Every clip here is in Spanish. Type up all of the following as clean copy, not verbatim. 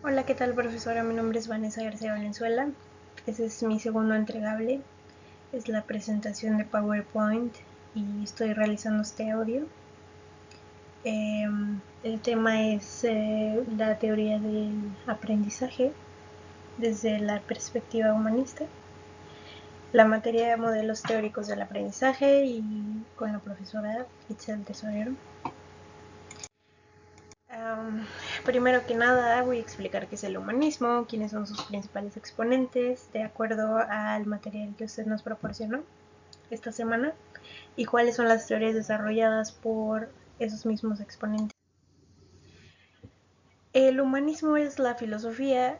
Hola, ¿qué tal, profesora? Mi nombre es Vanessa García Valenzuela. Este es mi segundo entregable. Es la presentación de PowerPoint y estoy realizando este audio. El tema es la teoría del aprendizaje desde la perspectiva humanista. La materia de modelos teóricos del aprendizaje y con la profesora Itzel Tesorero. Primero que nada voy a explicar qué es el humanismo, quiénes son sus principales exponentes, de acuerdo al material que usted nos proporcionó esta semana, y cuáles son las teorías desarrolladas por esos mismos exponentes. El humanismo es la filosofía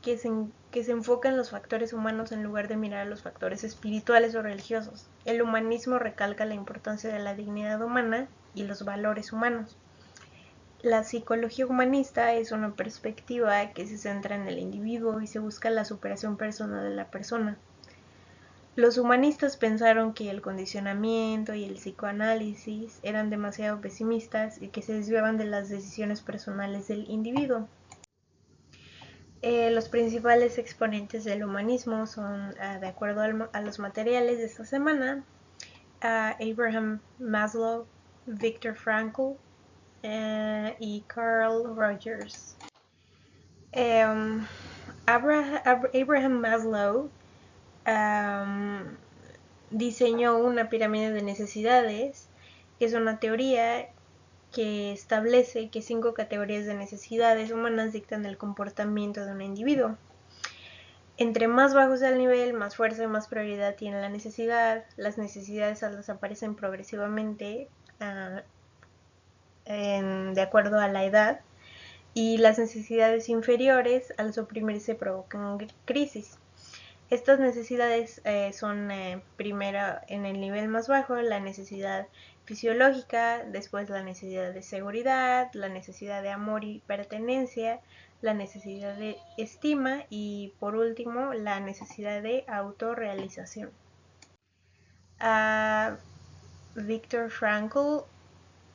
que se enfoca en los factores humanos en lugar de mirar a los factores espirituales o religiosos. El humanismo recalca la importancia de la dignidad humana y los valores humanos. La psicología humanista es una perspectiva que se centra en el individuo y se busca la superación personal de la persona. Los humanistas pensaron que el condicionamiento y el psicoanálisis eran demasiado pesimistas y que se desviaban de las decisiones personales del individuo. Los principales exponentes del humanismo son, de acuerdo a los materiales de esta semana, Abraham Maslow, Viktor Frankl, y Carl Rogers. Abraham Maslow diseñó una pirámide de necesidades, que es una teoría que establece que 5 categorías de necesidades humanas dictan el comportamiento de un individuo. Entre más bajo sea el nivel, más fuerza y más prioridad tiene la necesidad. Las necesidades desaparecen progresivamente de acuerdo a la edad, y las necesidades inferiores, al suprimirse, provocan crisis. Estas necesidades son primero en el nivel más bajo la necesidad fisiológica, después la necesidad de seguridad, la necesidad de amor y pertenencia, la necesidad de estima y por último la necesidad de autorrealización. Viktor Frankl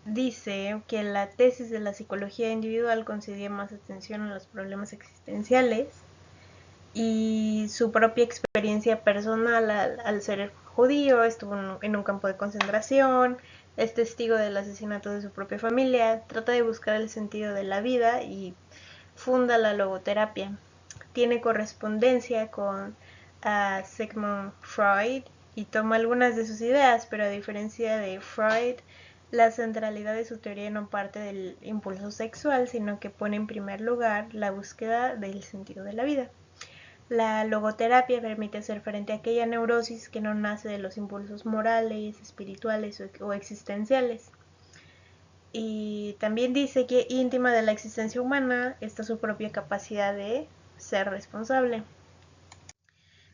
dice que la tesis de la psicología individual concedía más atención a los problemas existenciales, y su propia experiencia personal al ser judío, estuvo en un campo de concentración, es testigo del asesinato de su propia familia, trata de buscar el sentido de la vida y funda la logoterapia. Tiene correspondencia con Sigmund Freud y toma algunas de sus ideas, pero a diferencia de Freud, la centralidad de su teoría no parte del impulso sexual, sino que pone en primer lugar la búsqueda del sentido de la vida. La logoterapia permite hacer frente a aquella neurosis que no nace de los impulsos morales, espirituales o existenciales. Y también dice que íntima de la existencia humana está su propia capacidad de ser responsable.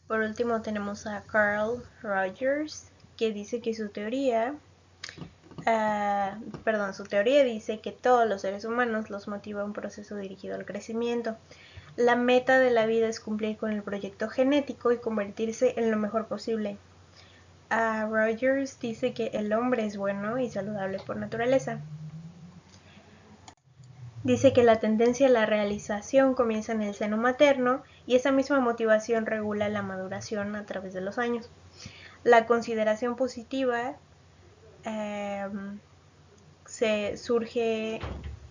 Por último tenemos a Carl Rogers, que dice que su teoría dice que todos los seres humanos los motiva un proceso dirigido al crecimiento. La meta de la vida es cumplir con el proyecto genético y convertirse en lo mejor posible. Rogers dice que el hombre es bueno y saludable por naturaleza. Dice que la tendencia a la realización comienza en el seno materno y esa misma motivación regula la maduración a través de los años. La consideración positiva surge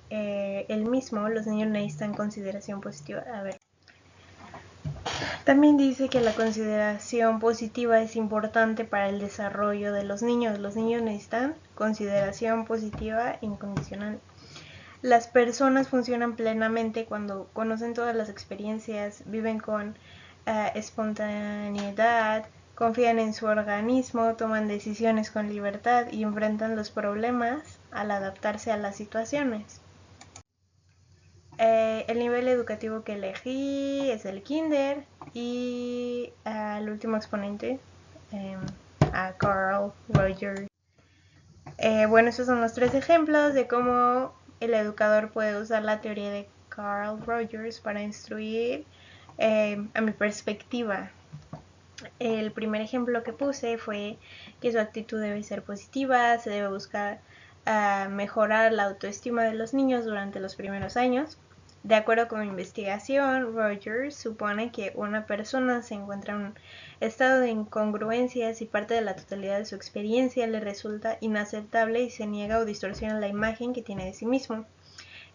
el mismo, los niños necesitan consideración positiva. También dice que la consideración positiva es importante para el desarrollo de los niños. Los niños necesitan consideración positiva incondicional. Las personas funcionan plenamente cuando conocen todas las experiencias, viven con espontaneidad, confían en su organismo, toman decisiones con libertad y enfrentan los problemas al adaptarse a las situaciones. El nivel educativo que elegí es el kinder y el último exponente, a Carl Rogers. Bueno, estos son los 3 ejemplos de cómo el educador puede usar la teoría de Carl Rogers para instruir a mi perspectiva. El primer ejemplo que puse fue que su actitud debe ser positiva, se debe buscar mejorar la autoestima de los niños durante los primeros años. De acuerdo con la investigación, Rogers supone que una persona se encuentra en un estado de incongruencia si parte de la totalidad de su experiencia le resulta inaceptable y se niega o distorsiona la imagen que tiene de sí mismo.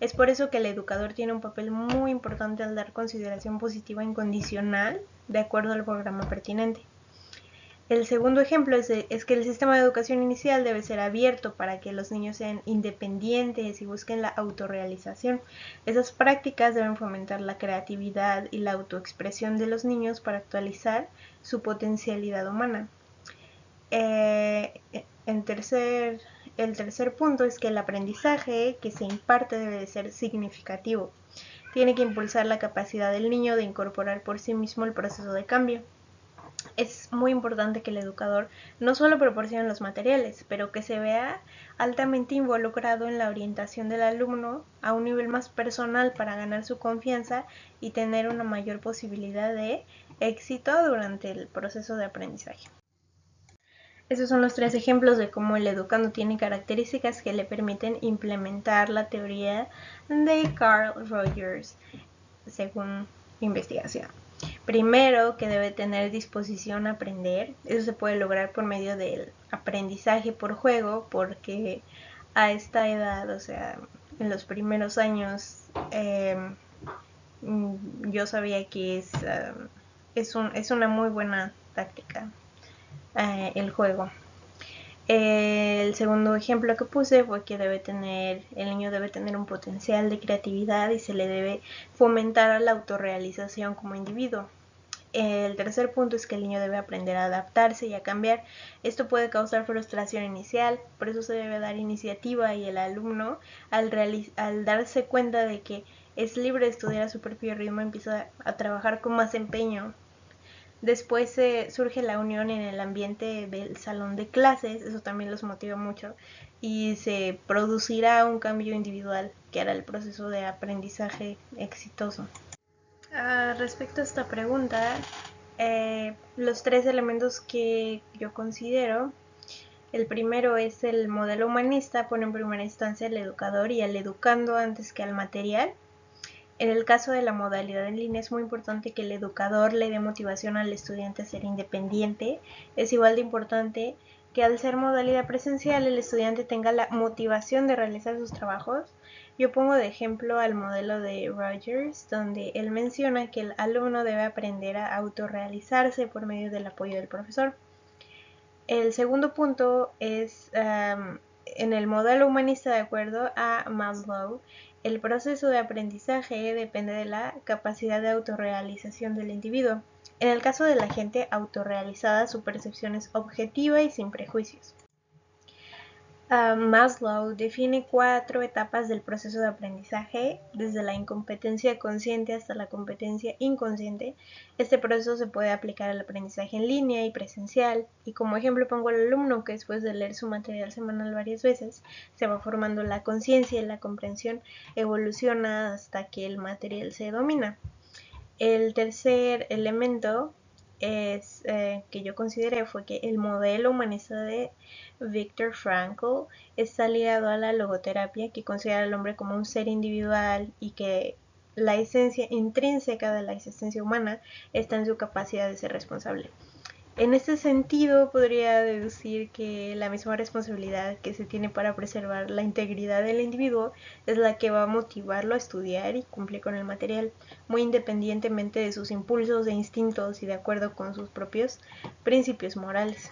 Es por eso que el educador tiene un papel muy importante al dar consideración positiva incondicional de acuerdo al programa pertinente. El segundo ejemplo es que el sistema de educación inicial debe ser abierto para que los niños sean independientes y busquen la autorrealización. Esas prácticas deben fomentar la creatividad y la autoexpresión de los niños para actualizar su potencialidad humana. El tercer punto es que el aprendizaje que se imparte debe de ser significativo. Tiene que impulsar la capacidad del niño de incorporar por sí mismo el proceso de cambio. Es muy importante que el educador no solo proporcione los materiales, pero que se vea altamente involucrado en la orientación del alumno a un nivel más personal para ganar su confianza y tener una mayor posibilidad de éxito durante el proceso de aprendizaje. Esos son los 3 ejemplos de cómo el educando tiene características que le permiten implementar la teoría de Carl Rogers, según investigación. Primero, que debe tener disposición a aprender. Eso se puede lograr por medio del aprendizaje por juego, porque a esta edad, o sea, en los primeros años, yo sabía que es una muy buena táctica el juego. El segundo ejemplo que puse fue que el niño debe tener un potencial de creatividad y se le debe fomentar la autorrealización como individuo. El tercer punto es que el niño debe aprender a adaptarse y a cambiar. Esto puede causar frustración inicial, por eso se debe dar iniciativa y el alumno, al darse cuenta de que es libre de estudiar a su propio ritmo, empieza a trabajar con más empeño. Después surge la unión en el ambiente del salón de clases, eso también los motiva mucho, y se producirá un cambio individual que hará el proceso de aprendizaje exitoso. Respecto a esta pregunta, los 3 elementos que yo considero, el primero es el modelo humanista, pone en primera instancia al educador y al educando antes que al material. En el caso de la modalidad en línea es muy importante que el educador le dé motivación al estudiante a ser independiente. Es igual de importante que al ser modalidad presencial el estudiante tenga la motivación de realizar sus trabajos. Yo pongo de ejemplo al modelo de Rogers, donde él menciona que el alumno debe aprender a autorrealizarse por medio del apoyo del profesor. El segundo punto es en el modelo humanista, de acuerdo a Maslow, el proceso de aprendizaje depende de la capacidad de autorrealización del individuo. En el caso de la gente autorrealizada, su percepción es objetiva y sin prejuicios. Maslow define 4 etapas del proceso de aprendizaje, desde la incompetencia consciente hasta la competencia inconsciente. Este proceso se puede aplicar al aprendizaje en línea y presencial, y como ejemplo pongo al alumno que después de leer su material semanal varias veces, se va formando la conciencia y la comprensión evoluciona hasta que el material se domina. El tercer elemento que yo consideré fue que el modelo humanista de Viktor Frankl está ligado a la logoterapia, que considera al hombre como un ser individual y que la esencia intrínseca de la existencia humana está en su capacidad de ser responsable. En este sentido, podría deducir que la misma responsabilidad que se tiene para preservar la integridad del individuo es la que va a motivarlo a estudiar y cumplir con el material, muy independientemente de sus impulsos e instintos y de acuerdo con sus propios principios morales.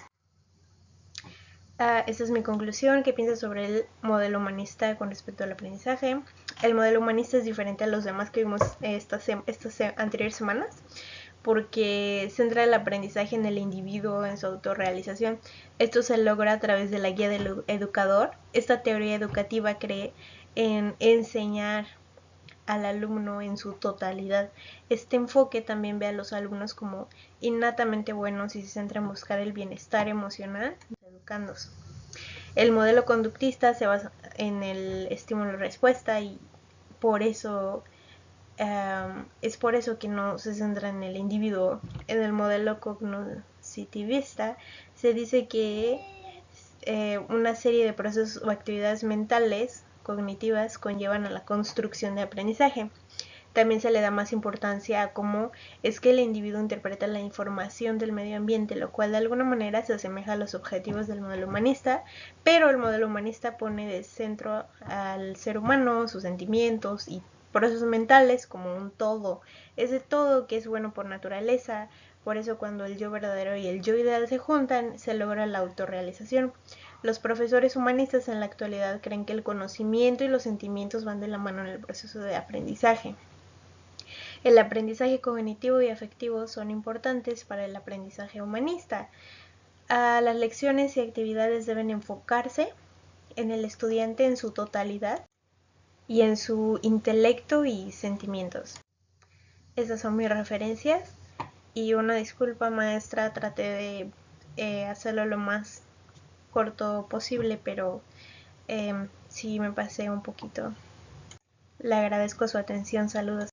Esta es mi conclusión. ¿Qué piensas sobre el modelo humanista con respecto al aprendizaje? El modelo humanista es diferente a los demás que vimos estas anteriores semanas, porque centra el aprendizaje en el individuo, en su autorrealización. Esto se logra a través de la guía del educador. Esta teoría educativa cree en enseñar al alumno en su totalidad. Este enfoque también ve a los alumnos como innatamente buenos y se centra en buscar el bienestar emocional educándose. El modelo conductista se basa en el estímulo-respuesta y por eso es por eso que no se centra en el individuo. En el modelo cognitivista se dice que una serie de procesos o actividades mentales cognitivas conllevan a la construcción de aprendizaje. También se le da más importancia a cómo es que el individuo interpreta la información del medio ambiente, lo cual de alguna manera se asemeja a los objetivos del modelo humanista, pero el modelo humanista pone de centro al ser humano, sus sentimientos y procesos mentales como un todo, ese todo que es bueno por naturaleza. Por eso cuando el yo verdadero y el yo ideal se juntan, se logra la autorrealización. Los profesores humanistas en la actualidad creen que el conocimiento y los sentimientos van de la mano en el proceso de aprendizaje. El aprendizaje cognitivo y afectivo son importantes para el aprendizaje humanista. Las lecciones y actividades deben enfocarse en el estudiante en su totalidad y en su intelecto y sentimientos. Esas son mis referencias y una disculpa, maestra, traté de hacerlo lo más corto posible, pero sí me pasé un poquito. Le agradezco su atención, saludos.